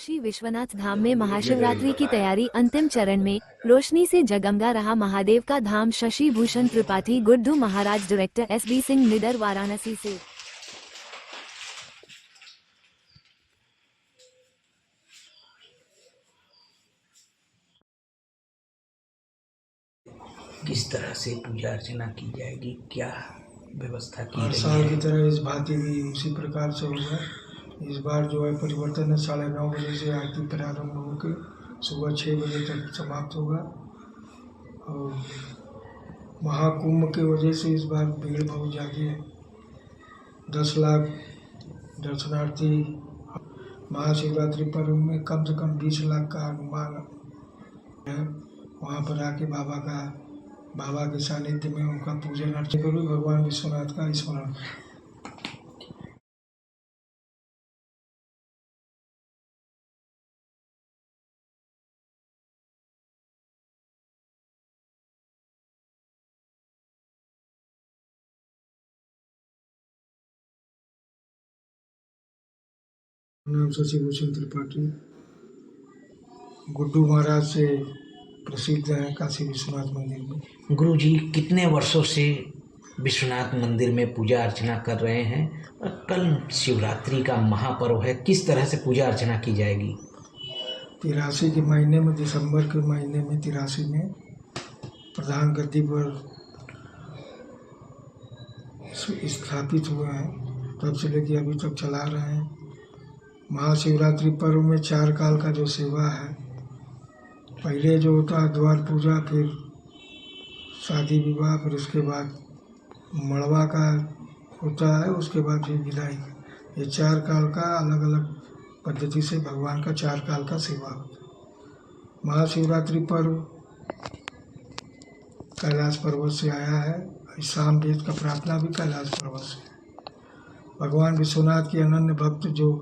काशी विश्वनाथ धाम में महाशिवरात्रि की तैयारी अंतिम चरण में। रोशनी से जगमगा रहा महादेव का धाम। शशि भूषण त्रिपाठी, गुड्डू महाराज, डायरेक्टर SB सिंह निडर, वाराणसी से। किस तरह से पूजा अर्चना की जाएगी, क्या व्यवस्था की हर रही साल है? की तरह इस भांति भी उसी प्रकार से होगा। इस बार जो है परिवर्तन है, 9:30 बजे से आरती प्रारंभ होकर सुबह 6 बजे तक समाप्त होगा। और महाकुंभ की वजह से इस बार भीड़ बहुत ज़्यादा है। 10 लाख दर्शनार्थी महाशिवरात्रि पर्व में कम से कम 20 लाख का अनुमान है। वहाँ पर आके बाबा के सानिध्य में उनका पूजन अर्चना करो, भगवान विश्वनाथ का स्मरण। नाम शशि भूषण त्रिपाठी, गुड्डू महाराज से प्रसिद्ध है काशी विश्वनाथ मंदिर में। गुरु जी कितने वर्षों से विश्वनाथ मंदिर में पूजा अर्चना कर रहे हैं और कल शिवरात्रि का महापर्व है, किस तरह से पूजा अर्चना की जाएगी? 83 के महीने में, दिसंबर के महीने में 83 में प्रधान गद्दी पर स्थापित हुए हैं। तब से लेकर अभी तक चला रहे हैं। महाशिवरात्रि पर्व में 4 काल का जो सेवा है, पहले जो होता है द्वार पूजा, फिर शादी विवाह, फिर उसके बाद मड़वा का होता है, उसके बाद फिर विदाई। ये 4 काल का अलग अलग पद्धति से भगवान का 4 काल का सेवा होता है। महाशिवरात्रि पर्व कैलाश पर्वत से आया है। शाम वेद का प्रार्थना भी कैलाश पर्वत से। भगवान विश्वनाथ के अनन्य भक्त जो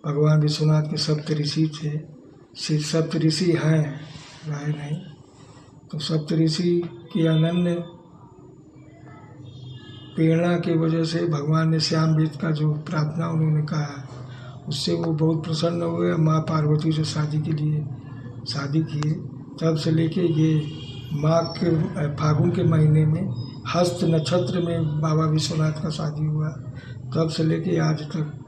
भगवान विश्वनाथ के सप्त ऋषि थे, सप्त ऋषि हैं, रहे नहीं, तो सप्त ऋषि की अनन्य प्रेरणा की वजह से भगवान ने श्याम वेद का जो प्रार्थना उन्होंने कहा, उससे वो बहुत प्रसन्न हुए। माँ पार्वती से शादी के लिए शादी किए। तब से लेके ये माघ के फागुन के महीने में हस्त नक्षत्र में बाबा विश्वनाथ का शादी हुआ। तब से लेके आज तक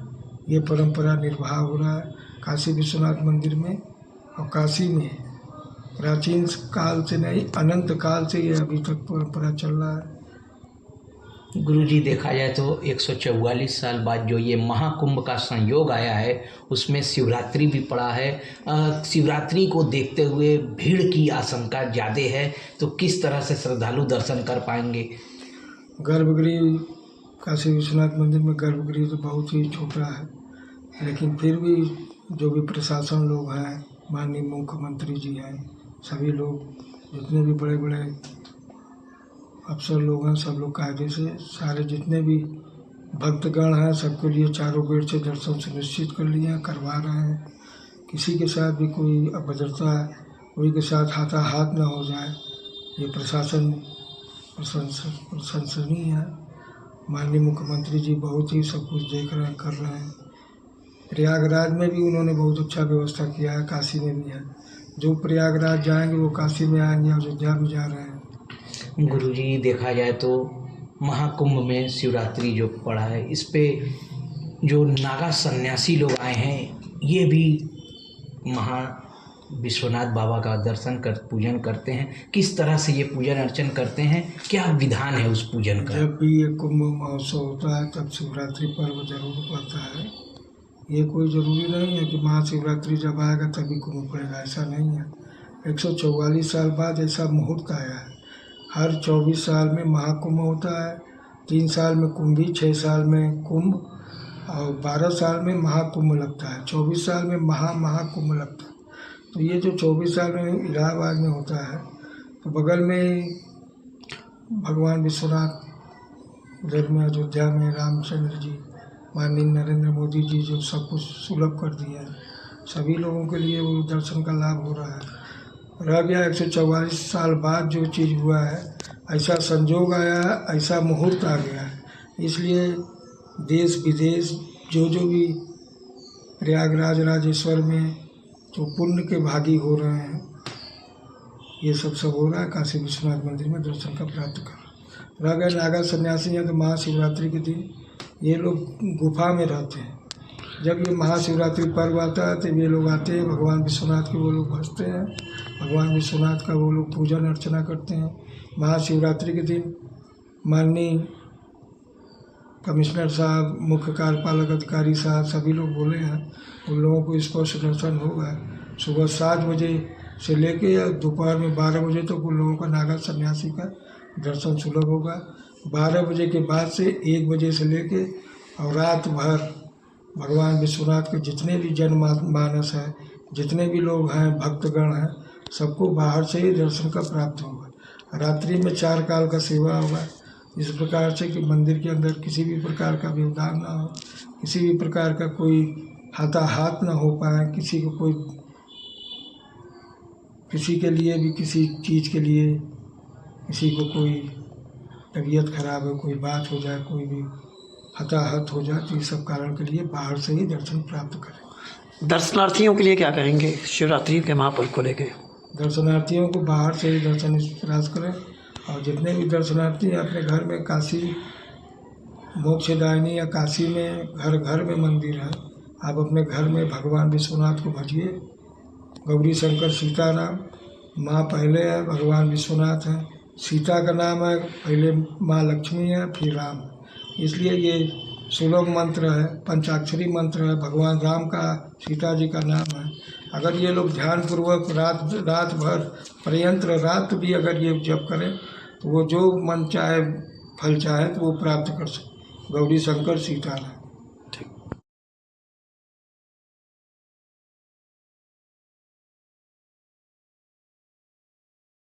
ये परंपरा निर्वाह हो रहा है काशी विश्वनाथ मंदिर में। और काशी में प्राचीन काल से नहीं, अनंत काल से ये अभी तक परंपरा चल रहा है। गुरु जी देखा जाए तो 144 साल बाद जो ये महाकुंभ का संयोग आया है, उसमें शिवरात्रि भी पड़ा है। शिवरात्रि को देखते हुए भीड़ की आशंका ज़्यादा है, तो किस तरह से श्रद्धालु दर्शन कर पाएंगे? गर्भगृह काशी विश्वनाथ मंदिर में गर्भगृह तो बहुत ही छोटा है, लेकिन फिर भी जो भी प्रशासन लोग हैं, माननीय मुख्यमंत्री जी हैं, सभी लोग, जितने भी बड़े बड़े अफसर लोग हैं, सब लोग कायदे से सारे जितने भी भक्तगण हैं, सबके लिए चारों गेट से दर्शन सुनिश्चित कर लिए हैं, करवा रहे हैं। किसी के साथ भी कोई अभद्रता, कोई के साथ हाथाहाथ न हो जाए, ये प्रशासन प्रशंसनीय है। माननीय मुख्यमंत्री जी बहुत ही सब कुछ देख रहे हैं, कर रहे हैं। प्रयागराज में भी उन्होंने बहुत अच्छा व्यवस्था किया है, काशी में भी है। जो प्रयागराज जाएंगे वो काशी में आएंगे, अयोध्या भी जा रहे हैं। गुरु जी देखा जाए तो महाकुंभ में शिवरात्रि जो पड़ा है, इस पे जो नागा सन्यासी लोग आए हैं, ये भी महा विश्वनाथ बाबा का दर्शन कर पूजन करते हैं। किस तरह से ये पूजन अर्चन करते हैं, क्या विधान है उस पूजन का? जब भी ये कुंभ महोत्सव होता है तब शिवरात्रि पर्व जरूर पड़ता है। ये कोई ज़रूरी नहीं है कि महाशिवरात्रि जब आएगा तभी कुंभ पड़ेगा, ऐसा नहीं है। 144 साल बाद ऐसा मुहूर्त आया है। हर 24 साल में महाकुंभ होता है, 3 साल में कुंभी, 6 साल में कुंभ और 12 साल में महाकुंभ लगता है। 24 साल में महाकुंभ लगता है। तो ये जो 24 साल में इलाहाबाद में होता है, तो बगल में भगवान विश्वनाथ, उधर में अयोध्या में रामचंद्र जी, माननीय नरेंद्र मोदी जी जो सब कुछ सुलभ कर दिया है, सभी लोगों के लिए वो दर्शन का लाभ हो रहा है। रह गया 144 साल बाद जो चीज़ हुआ है, ऐसा संजोग आया, ऐसा मुहूर्त आ गया है। इसलिए देश विदेश जो भी प्रयागराज राजेश्वर में जो पुण्य के भागी हो रहे हैं, ये सब हो रहा है। काशी विश्वनाथ मंदिर में दर्शन का प्राप्त कर रह गए नागा सन्यासी हैं तो महाशिवरात्रि के दिन ये लोग गुफा में रहते हैं। जब ये महाशिवरात्रि पर्व आता है तो ये लोग आते हैं, भगवान विश्वनाथ के वो लोग भजते हैं, भगवान विश्वनाथ का वो लोग पूजन अर्चना करते हैं। महाशिवरात्रि के दिन माननीय कमिश्नर साहब, मुख्य कार्यपालक अधिकारी साहब सभी लोग बोले हैं, उन लोगों को स्पष्ट दर्शन होगा। सुबह 7 बजे से लेके या दोपहर में 12 बजे तक उन लोगों का नागा सन्यासी का दर्शन सुलभ होगा। 12 बजे के बाद से 1 बजे से लेके और रात भर भगवान विश्वनाथ के जितने भी जनमानस है, जितने भी लोग हैं, भक्तगण हैं, सबको बाहर से ही दर्शन का प्राप्त होगा। रात्रि में 4 काल का सेवा होगा, इस प्रकार से कि मंदिर के अंदर किसी भी प्रकार का व्यवधान ना हो, किसी भी प्रकार का कोई हाथाहाथ ना हो पाए, किसी के लिए भी किसी चीज़ के लिए किसी को कोई तबीयत खराब है, कोई बात हो जाए, कोई भी हताहत हो जाए, तो इस सब कारण के लिए बाहर से ही दर्शन प्राप्त करें। दर्शनार्थियों के लिए क्या कहेंगे शिवरात्रि के महापर्व को लेकर? दर्शनार्थियों को बाहर से ही दर्शन प्रयास करें और जितने भी दर्शनार्थी अपने घर में काशी मोक्षदायिनी या काशी में घर घर में मंदिर है, आप अपने घर में भगवान विश्वनाथ को भजिए। गौरी शंकर सीताराम, माँ पहले है, भगवान विश्वनाथ है, सीता का नाम है, पहले माँ लक्ष्मी है, फिर राम, इसलिए ये सुलभ मंत्र है, पंचाक्षरी मंत्र है, भगवान राम का सीता जी का नाम है। अगर ये लोग ध्यानपूर्वक रात भर पर्यंत रात भी अगर ये जप करें तो वो जो मन चाहे फल चाहे तो वो प्राप्त कर सकते। गौरी शंकर सीताराम।